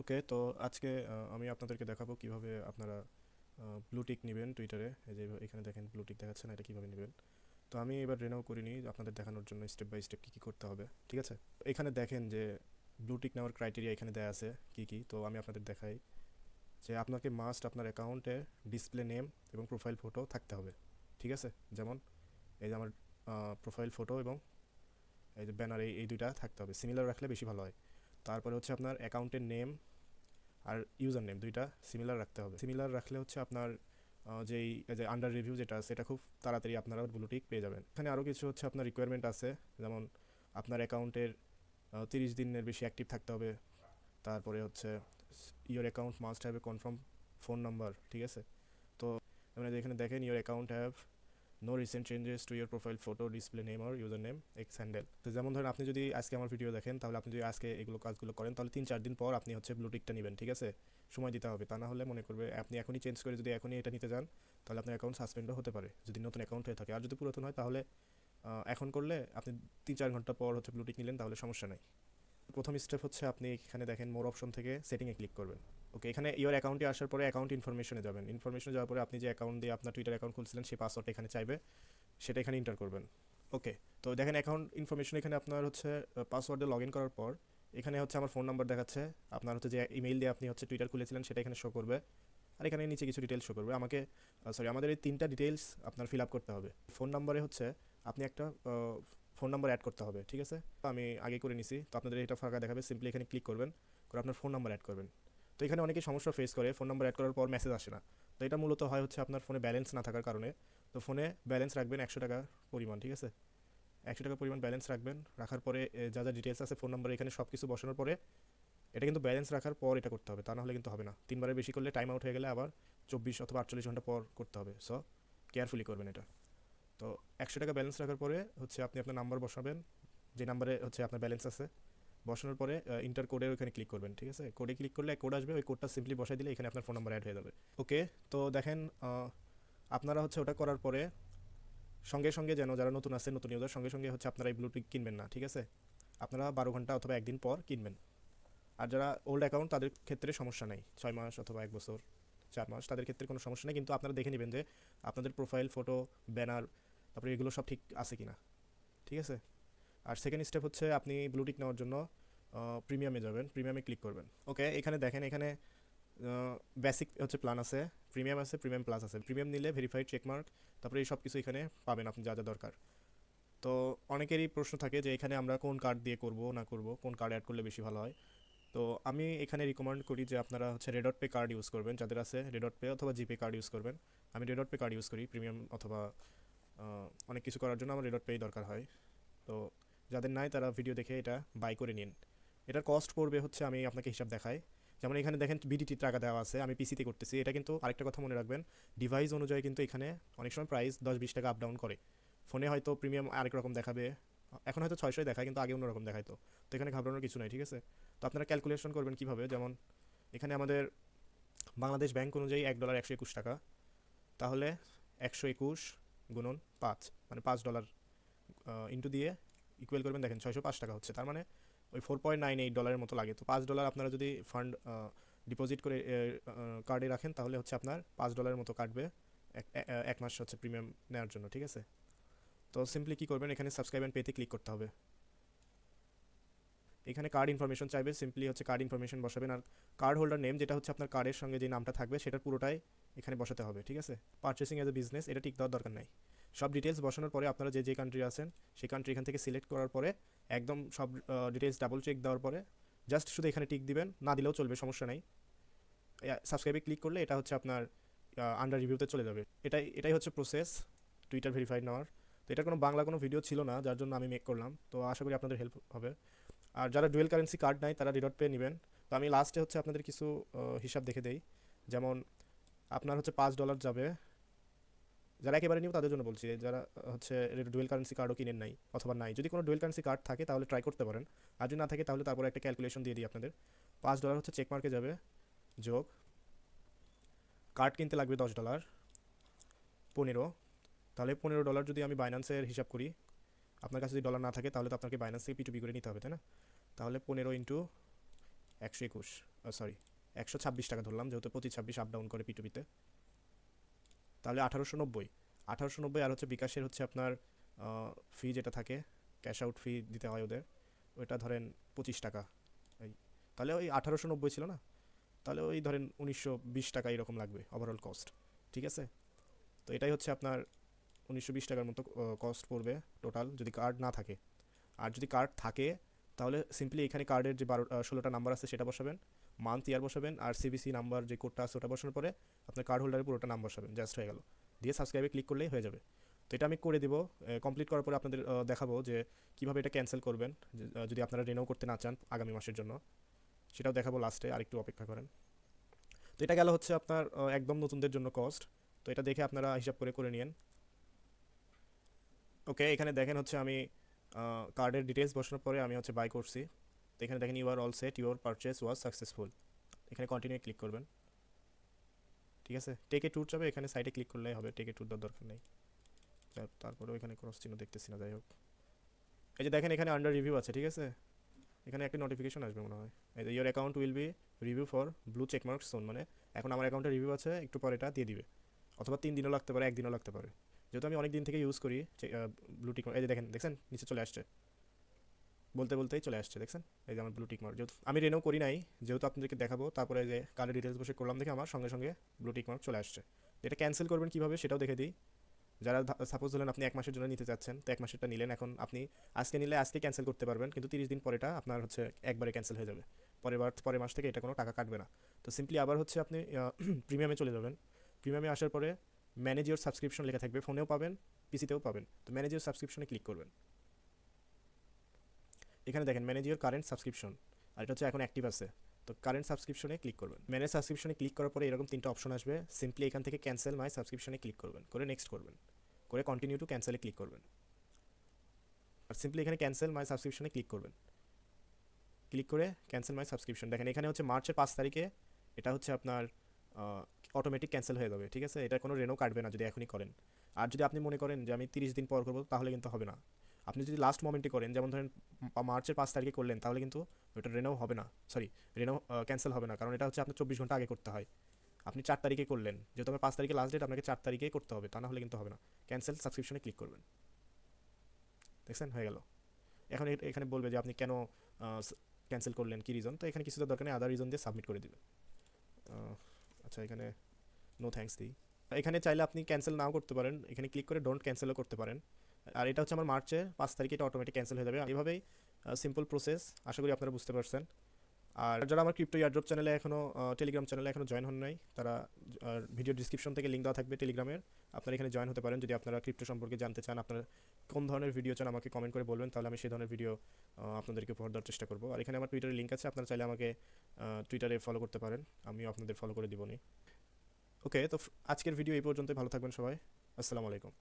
ওকে, তো আজকে আমি আপনাদেরকে দেখাবো কিভাবে আপনারা ব্লু টিক নেবেন টুইটারে। এই যে এখানে দেখেন ব্লু টিক দেখাচ্ছে না, এটা কিভাবে নেবেন। তো আমি এবার রেনাও করিনি, আপনাদের দেখানোর জন্য স্টেপ বাই স্টেপ কী কী করতে হবে, ঠিক আছে? এখানে দেখেন যে ব্লু টিক নেওয়ার ক্রাইটেরিয়া এখানে দেওয়া আছে কী কী। তো আমি আপনাদের দেখাই যে আপনাকে মাস্ট আপনার অ্যাকাউন্টে ডিসপ্লে নেম এবং প্রোফাইল ফটো থাকতে হবে, ঠিক আছে? যেমন এই যে আমার প্রোফাইল ফটো এবং এই যে ব্যানার, এই দুইটা থাকতে হবে, সিমিলার রাখলে বেশি ভালো হয়। তারপরে হচ্ছে আপনার অ্যাকাউন্টের নেম আর ইউজার নেম দুইটা সিমিলার রাখতে হবে। সিমিলার রাখলে হচ্ছে আপনার যেই যে আন্ডার রিভিউ যেটা আছে এটা খুব তাড়াতাড়ি আপনারা ব্লু টিক পেয়ে যাবেন। এখানে আরও কিছু হচ্ছে আপনার রিকোয়ারমেন্ট আছে, যেমন আপনার অ্যাকাউন্টের 30 দিনের বেশি অ্যাক্টিভ থাকতে হবে। তারপরে হচ্ছে your account must have a confirm phone number, ঠিক আছে? তো মানে এখানে দেখেন your account have no recent changes to your profile photo display name or user name X handle. তো যেমন ধরেন আপনি যদি আজকে আমার ভিডিও দেখেন, তাহলে আপনি যদি আজকে এগুলো কাজগুলো করেন, তাহলে 3-4 দিন পর আপনি হচ্ছে ব্লু টিকটা নেবেন, ঠিক আছে? সময় দিতে হবে, তা না হলে মনে করবে আপনি এখনই চেঞ্জ করে যদি এখনই এটা নিতে যান, তাহলে আপনার অ্যাকাউন্ট সাসপেন্ডও হতে পারে যদি নতুন অ্যাকাউন্ট হয়ে থাকে। আর যদি পুরাতন হয় তাহলে এখন করলে আপনি 3-4 ঘন্টা পর হচ্ছে ব্লু টিক নিলেন, তাহলে সমস্যা নাই। প্রথম স্টেপ হচ্ছে আপনি এখানে দেখেন মোর অপশন থেকে সেটিংয়ে ক্লিক করবেন। ওকে, এখানে ইওর অ্যাকাউন্টে আসার পরে অ্যাকাউন্ট ইনফরমেশনে যাবেন। ইনফরমেশনে যাওয়ার পরে আপনি যে অ্যাকাউন্ট দিয়ে আপনার টুইটার অ্যাকাউন্ট খুলছিলেন সেই পাসওয়ার্ডটা এখানে চাইবে, সেটা এখানে এন্টার করবেন। ওকে, তো দেখেন অ্যাকাউন্ট ইনফরমেশন এখানে আপনার হচ্ছে পাসওয়ার্ড দিয়ে লগ ইন করার পর এখানে হচ্ছে আমার ফোন নাম্বার দেখাচ্ছে। আপনার হচ্ছে যে ইমেইল দিয়ে আপনি হচ্ছে টুইটার খুলেছিলেন সেটা এখানে শো করবে। আর এখানে নিচে কিছু ডিটেলস শো করবে। আমাদের এই তিনটা ডিটেলস আপনার ফিল আপ করতে হবে। ফোন নাম্বারে হচ্ছে আপনি একটা ফোন নাম্বার অ্যাড করতে হবে, ঠিক আছে? তো আমি আগে করে নিছি, তো আপনাদের এটা ফাঁকা দেখাবে। সিম্পলি এখানে ক্লিক করবেন, করে আপনার ফোন নাম্বার অ্যাড করবেন। তো এখানে অনেকে সমস্যা ফেস করে, ফোন নাম্বার অ্যাড করার পর মেসেজ আসে না। তো এটা মূলত হয় হচ্ছে আপনার ফোনে ব্যালেন্স না থাকার কারণে। তো ফোনে ব্যালেন্স রাখবেন 100 টাকা পরিমাণ, ঠিক আছে? 100 টাকা পরিমাণ ব্যালেন্স রাখবেন। রাখার পরে যা যা ডিটেলস আছে ফোন নাম্বার এখানে সব কিছু বসানোর পরে, এটা কিন্তু ব্যালেন্স রাখার পর এটা করতে হবে, তা না হলে কিন্তু হবে না। 3বারের বেশি করলে টাইম আউট হয়ে গেলে আবার 24 অথবা 48 ঘন্টা পর করতে হবে। সো কেয়ারফুলি করবেন এটা। তো 100 টাকা ব্যালেন্স রাখার পরে হচ্ছে আপনি আপনার নাম্বার বসাবেন, যে নাম্বারে হচ্ছে আপনার ব্যালেন্স আছে। বসানোর পরে ইন্টার কোডের ওখানে ক্লিক করবেন, ঠিক আছে? কোডে ক্লিক করলে কোড আসবে, ওই কোডটা সিম্পলি বসাই দিলে এখানে আপনার ফোন নাম্বার অ্যাড হয়ে যাবে। ওকে, তো দেখেন আপনারা হচ্ছে ওটা করার পরে সঙ্গে সঙ্গে, যেন যারা নতুন আছে নতুন ইউজার, সঙ্গে সঙ্গে হচ্ছে আপনারা এই ব্লুটুথ কিনবেন না, ঠিক আছে? আপনারা 12 ঘন্টা অথবা একদিন পর কিনবেন। আর যারা ওল্ড অ্যাকাউন্ট তাদের ক্ষেত্রে সমস্যা নেই, 6 মাস অথবা 1 বছর, 4 মাস, তাদের ক্ষেত্রে কোনো সমস্যা নেই। কিন্তু আপনারা দেখে নেবেন যে আপনাদের প্রোফাইল ফটো, ব্যানার, তারপরে এগুলো সব ঠিক আছে কিনা, ঠিক আছে? আর সেকেন্ড স্টেপ হচ্ছে আপনি ব্লুটিক নেওয়ার জন্য প্রিমিয়ামে যাবেন, প্রিমিয়ামে ক্লিক করবেন। ওকে, এখানে দেখেন এখানে বেসিক হচ্ছে প্ল্যান আছে, প্রিমিয়াম আছে, প্রিমিয়াম প্লাস আছে। প্রিমিয়াম নিলে ভেরিফাইড চেকমার্ক, তারপরে এই সব কিছু এখানে পাবেন আপনি যা যা দরকার। তো অনেকেরই প্রশ্ন থাকে যে এখানে আমরা কোন কার্ড দিয়ে করব না করব, কোন কার্ড অ্যাড করলে বেশি ভালো হয়। তো আমি এখানে রিকমেন্ড করি যে আপনারা হচ্ছে রেডট পে কার্ড ইউজ করবেন, যাদের আছে রেডট পে অথবা জিপে কার্ড ইউজ করবেন। আমি রেডট পে কার্ড ইউজ করি প্রিমিয়াম অথবা অনেক কিছু করার জন্য আমার রেডট পেই দরকার হয়। তো যাদের নাই তারা ভিডিও দেখে এটা বাই করে নিন। এটার কস্ট পড়বে হচ্ছে, আমি আপনাকে হিসাব দেখাই। যেমন এখানে দেখেন বিডিটি টাকা দেওয়া আছে, আমি পিসিতে করতেছি। এটা কিন্তু আরেকটা কথা মনে রাখবেন, ডিভাইস অনুযায়ী কিন্তু এখানে অনেক সময় প্রাইস 10-20 টাকা আপ ডাউন করে। ফোনে হয়তো প্রিমিয়াম আরেক রকম দেখাবে, এখন হয়তো 600 দেখায় কিন্তু আগে অন্যরকম দেখাইতো। তো এখানে ঘাবড়ানোর কিছু নাই, ঠিক আছে? তো আপনারা ক্যালকুলেশন করবেন কীভাবে, যেমন এখানে আমাদের বাংলাদেশ ব্যাংক অনুযায়ী $1 121 টাকা। তাহলে 121 গুণন 5, মানে $5 ইন্টু দিয়ে ইকুয়াল করবেন। দেখেন 605 টাকা হচ্ছে, তার মানে ওই $4.98 মতো লাগে। তো $5 আপনারা যদি ফান্ড ডিপোজিট করে কার্ডে রাখেন, তাহলে হচ্ছে আপনার $5 মতো কাটবে এক মাস হচ্ছে প্রিমিয়াম নেওয়ার জন্য, ঠিক আছে? তো সিম্পলি কী করবেন, এখানে সাবস্ক্রাইব অ্যান্ড পেতে ক্লিক করতে হবে। এখানে কার্ড ইনফরমেশন চাইবে, সিম্পলি হচ্ছে কার্ড ইনফরমেশন বসাবেন। আর কার্ড হোল্ডার নেম, যেটা হচ্ছে আপনার কার্ডের সঙ্গে যে নামটা থাকবে সেটার পুরোটাই এখানে বসাতে হবে, ঠিক আছে? পারচেসিং এজ এ বিজনেস এটা টিক দেওয়ার দরকার নাই। সব ডিটেলস বসানোর পরে আপনারা যে যে কান্ট্রি আছেন সেই কান্ট্রি এখান থেকে সিলেক্ট করার পরে একদম সব ডিটেলস ডাবল চেক দেওয়ার পরে জাস্ট শুধু এখানে টিক দিবেন, না দিলেও চলবে, সমস্যা নাই। সাবস্ক্রাইবে ক্লিক করলে এটা হচ্ছে আপনার আন্ডার রিভিউতে চলে যাবে। এটাই হচ্ছে প্রসেস টুইটার ভেরিফাইড নেওয়ার। তো এটার কোনো বাংলা কোনো ভিডিও ছিল না, যার জন্য আমি মেক করলাম। তো আশা করি আপনাদের হেল্প হবে। আর যারা ডুয়েল কারেন্সি কার্ড নাই তারা রিডট পে নেবেন। তো আমি লাস্টে হচ্ছে আপনাদের কিছু হিসাব দেখে দেই। যেমন আপনার হচ্ছে $5 যাবে, যারা একেবারে নিব তাদের জন্য বলছি, যারা হচ্ছে ডুয়েল কারেন্সি কার্ডও কিনেন নাই অথবা নাই, যদি কোনো ডুয়েল কারেন্সি কার্ড থাকে তাহলে ট্রাই করতে পারেন। আর যদি না থাকে তাহলে তারপরে একটা ক্যালকুলেশন দিয়ে দিই আপনাদের। $5 হচ্ছে চেকমার্কে যাবে, যোগ কার্ড কিনতে লাগবে $10, 15। তাহলে $15 যদি আমি বাইন্যান্সের হিসাব করি, আপনার কাছে যদি ডলার না থাকে তাহলে তো আপনাকে বাইন্যান্স থেকে P2P করে নিতে হবে, তাই না? তাহলে 15 ইন্টু 121, সরি 126 টাকা ধরলাম, যেহেতু 25-26 আপ ডাউন করে P2P-তে। তাহলে 1890 আর হচ্ছে বিকাশের হচ্ছে আপনার ফি যেটা থাকে, ক্যাশ আউট ফি দিতে হয় ওদের, ওইটা ধরেন 25 টাকা। এই তাহলে ওই 1890 ছিল না, তাহলে ওই ধরেন 1920 টাকা এরকম লাগবে ওভারঅল কস্ট। ঠিক আছে, তো এটাই হচ্ছে আপনার 1920 টাকার মতো কস্ট পড়বে টোটাল, যদি কার্ড না থাকে। আর যদি কার্ড থাকে তাহলে সিম্পলি এখানে কার্ডের যে 16টা নাম্বার আছে সেটা বসাবেন, মান্থ ইয়ার বসাবেন, আর সিবিসি নাম্বার যে কোডটা আছে ওটা বসানোর পরে আপনার কার্ড হোল্ডারের পুরোটা নাম বসাবেন, জাস্ট হয়ে গেল। দিয়ে সাবস্ক্রাইবে ক্লিক করলেই হয়ে যাবে। তো এটা আমি করে দিব। কমপ্লিট করার পরে আপনাদের দেখাবো যে কীভাবে এটা ক্যান্সেল করবেন, যদি আপনারা রিনিউ করতে না চান আগামী মাসের জন্য, সেটাও দেখাবো লাস্টে, আরেকটু অপেক্ষা করেন। তো এটা গেল হচ্ছে আপনার একদম নতুনদের জন্য কস্ট। তো এটা দেখে আপনারা হিসাব করে করে নিন। ওকে, এখানে দেখেন হচ্ছে আমি কার্ডের ডিটেলস বসানোর পরে আমি হচ্ছে বাই করছি। তো এখানে দেখেন you are all set, your purchase was successful. এখানে কন্টিনিউ ক্লিক করবেন। ঠিক আছে, টেকে ট্যুর যাবে, এখানে সাইডে ক্লিক করলেই হবে, টেকে ট্যুর দেওয়ার দরকার নেই। তারপরেও এখানে ক্রস চিহ্ন দেখতেছি না, যাই হোক। এই যে দেখেন এখানে আন্ডার রিভিউ আছে, ঠিক আছে, এখানে একটা নোটিফিকেশন আসবে মনে হয়, এই যে your account will be review for blue checkmark soon, মানে এখন আমার অ্যাকাউন্টে রিভিউ আছে, একটু পরে এটা দিয়ে দিবে, অথবা 3 দিনও লাগতে পারে, 1 দিনও লাগতে পারে। যেহেতু আমি অনেক দিন থেকে ইউজ করি ব্লু টিক, এই যে দেখছেন নিচে চলে আসছে, বলতে বলতেই চলে আসছে, দেখছেন এই যে আমার ব্লু টিক মার্ক। যেহেতু আমি রেনেও করি নাই, যেহেতু আপনাদেরকে দেখাবো, তারপরে যে কার্ডের ডিটেলস বসে করলাম দেখে আমার সঙ্গে সঙ্গে ব্লু টিক মার্ক চলে আসছে। এটা ক্যান্সেল করবেন কীভাবে সেটাও দেখে দিই। যারা সাপোজ ধরেন আপনি 1 মাসের জন্য নিতে চাচ্ছেন, তো 1 মাসেরটা নিলেন, এখন আপনি আজকে নিলে আজকে ক্যান্সেল করতে পারবেন, কিন্তু 30 দিন পরেটা আপনার হচ্ছে একবারে ক্যান্সেল হয়ে যাবে, পরের মাস থেকে এটা কোনো টাকা কাটবে না। তো সিম্পলি আবার হচ্ছে আপনি প্রিমিয়ামে চলে যাবেন। প্রিমিয়ামে আসার পরে ম্যানেজ ইওর সাবস্ক্রিপশন লেখা থাকবে, ফোনেও পাবেন পিসিতেও পাবেন। তো ম্যানেজ ইওর সাবস্ক্রিপশনে ক্লিক করবেন। এখানে দেখেন ম্যানেজ ইওর কারেন্ট সাবস্ক্রিপশন, আর এটা হচ্ছে এখন অ্যাক্টিভ আছে। তো কারেন্ট সাবস্ক্রিপশনে ক্লিক করবেন। ম্যানেজ সাবস্ক্রিপশনে ক্লিক করার পরে এরকম 3টা অপশন আসবে, সিম্পলি এখান থেকে ক্যান্সেল মাই সাবস্ক্রিপশনে ক্লিক করবেন, করে নেক্সট করবেন, করে কন্টিনিউ টু ক্যান্সেলে ক্লিক করবেন। আর সিম্পলি এখানে ক্যান্সেল মাই সাবস্ক্রিপশনে ক্লিক করবেন। ক্লিক করে ক্যান্সেল মাই সাবস্ক্রিপশন, দেখেন এখানে হচ্ছে মার্চের 5 তারিখে এটা হচ্ছে আপনার অটোমেটিক ক্যান্সেল হয়ে যাবে। ঠিক আছে, এটা কোনো রেনও কাটবে না যদি এখনই করেন। আর যদি আপনি মনে করেন যে আমি 30 দিন পর করবো, তাহলে কিন্তু হবে না। আপনি যদি লাস্ট মোমেন্টে করেন, যেমন ধরেন মার্চের 5 তারিখে করলেন, তাহলে কিন্তু ওটা রেনও হবে না, সরি রেনও ক্যান্সেল হবে না, কারণ এটা হচ্ছে আপনার 24 ঘন্টা আগে করতে হয়। আপনি 4 তারিখে করলেন, যেহেতু আমার 5 তারিখে লাস্ট ডেট, আপনাকে 4 তারিখেই করতে হবে, তা না হলে কিন্তু হবে না। ক্যান্সেল সাবস্ক্রিপশনে ক্লিক করবেন, দেখছেন হয়ে গেল। এখন এখানে বলবে যে আপনি কেন ক্যান্সেল করলেন, কী রিজন, তো এখানে কিছু তো দরকার নেই, আদার রিজন দিয়ে সাবমিট করে দিবেন। আচ্ছা, এখানে নো থ্যাঙ্কস দিই। এখানে চাইলে আপনি ক্যান্সেল নাও করতে পারেন, এখানে ক্লিক করে ডোন্ট ক্যান্সেলও করতে পারেন। আর এটা হচ্ছে আমার মার্চে 5 তারিখে এটা অটোমেটিক ক্যান্সেল হয়ে যাবে। এভাবেই সিম্পল প্রসেস, আশা করি আপনারা বুঝতে পারছেন। আর যারা আমার ক্রিপ্টো ইয়ারড্রপ চ্যানেলে এখনও টেলিগ্রাম চ্যানেলে এখনও জয়েন হন নাই, তারা ভিডিও ডিসক্রিপশন থেকে লিঙ্ক দেওয়া থাকবে টেলিগ্রামের, আপনারা এখানে জয়েন হতে পারেন। যদি আপনারা ক্রিপ্টো সম্পর্কে জানতে চান, আপনারা কোন ধরনের ভিডিও চান আমাকে কমেন্ট করে বলবেন, তাহলে আমি সেই ধরনের ভিডিও আপনাদেরকে উপহার দেওয়ার চেষ্টা করবো। আর এখানে আমার টুইটারের লিঙ্ক আছে, আপনারা চাইলে আমাকে টুইটারে ফলো করতে পারেন, আমিও আপনাদের ফলো করে দিবনি। ওকে, তো আজকের ভিডিও এই পর্যন্ত, ভালো থাকবেন সবাই, আসসালামু আলাইকুম।